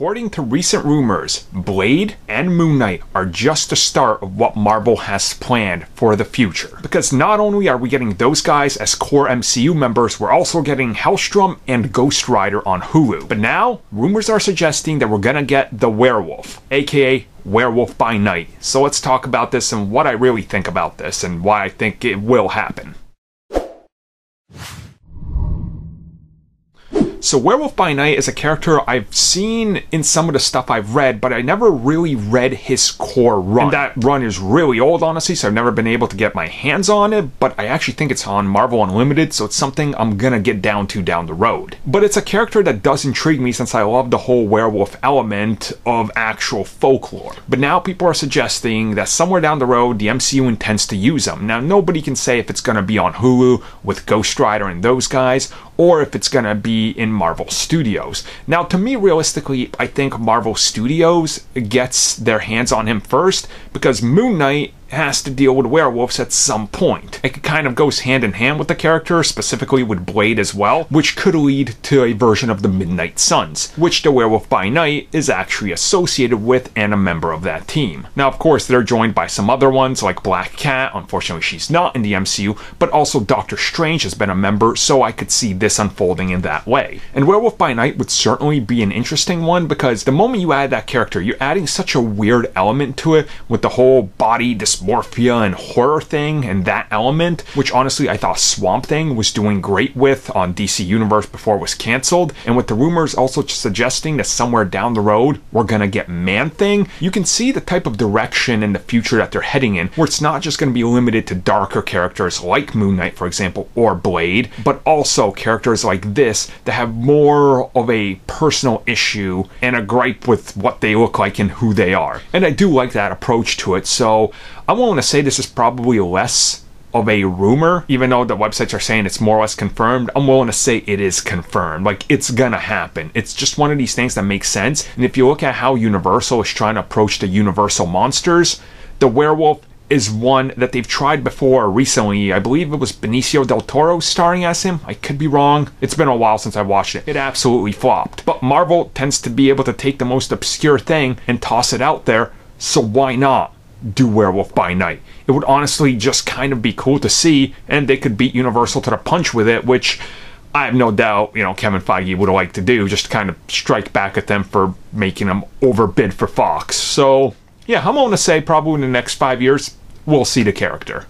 According to recent rumors, Blade and Moon Knight are just the start of what Marvel has planned for the future. Because not only are we getting those guys as core MCU members, we're also getting Hellstrom and Ghost Rider on Hulu. But now, rumors are suggesting that we're gonna get the Werewolf, aka Werewolf by Night. So let's talk about this and what I really think about this and why I think it will happen. So Werewolf by Night is a character I've seen in some of the stuff I've read, but I never really read his core run. And that run is really old, honestly, so I've never been able to get my hands on it, but I actually think it's on Marvel Unlimited, so it's something I'm gonna get down to down the road. But it's a character that does intrigue me since I love the whole werewolf element of actual folklore. But now people are suggesting that somewhere down the road, the MCU intends to use him. Now, nobody can say if it's gonna be on Hulu with Ghost Rider and those guys, or if it's gonna be in Marvel Studios. Now, to me, realistically, I think Marvel Studios gets their hands on him first, because Moon Knight has to deal with werewolves at some point. It kind of goes hand in hand with the character, specifically with Blade as well, which could lead to a version of the Midnight Suns, which the Werewolf by Night is actually associated with and a member of that team. Now, of course, they're joined by some other ones like Black Cat. Unfortunately, she's not in the MCU, but also Doctor Strange has been a member, so I could see this unfolding in that way. And Werewolf by Night would certainly be an interesting one, because the moment you add that character, you're adding such a weird element to it with the whole body dysmorphia and horror thing and that element, which honestly I thought Swamp Thing was doing great with on DC Universe before it was cancelled. And with the rumors also suggesting that somewhere down the road we're gonna get Man-Thing, you can see the type of direction in the future that they're heading in, where it's not just gonna be limited to darker characters like Moon Knight, for example, or Blade, but also characters like this that have more of a personal issue and a gripe with what they look like and who they are. And I do like that approach to it, so I'm willing to say this is probably less of a rumor, even though the websites are saying it's more or less confirmed. I'm willing to say it is confirmed. Like, it's gonna happen. It's just one of these things that makes sense. And if you look at how Universal is trying to approach the Universal monsters, the werewolf is one that they've tried before recently. I believe it was Benicio del Toro starring as him. I could be wrong. It's been a while since I watched it. It absolutely flopped. But Marvel tends to be able to take the most obscure thing and toss it out there, so why not do Werewolf by Night? It would honestly just kind of be cool to see, and they could beat Universal to the punch with it, which I have no doubt, Kevin Feige would like to do, just to kind of strike back at them for making them overbid for Fox. So, yeah, I'm going to say probably in the next 5 years, we'll see the character.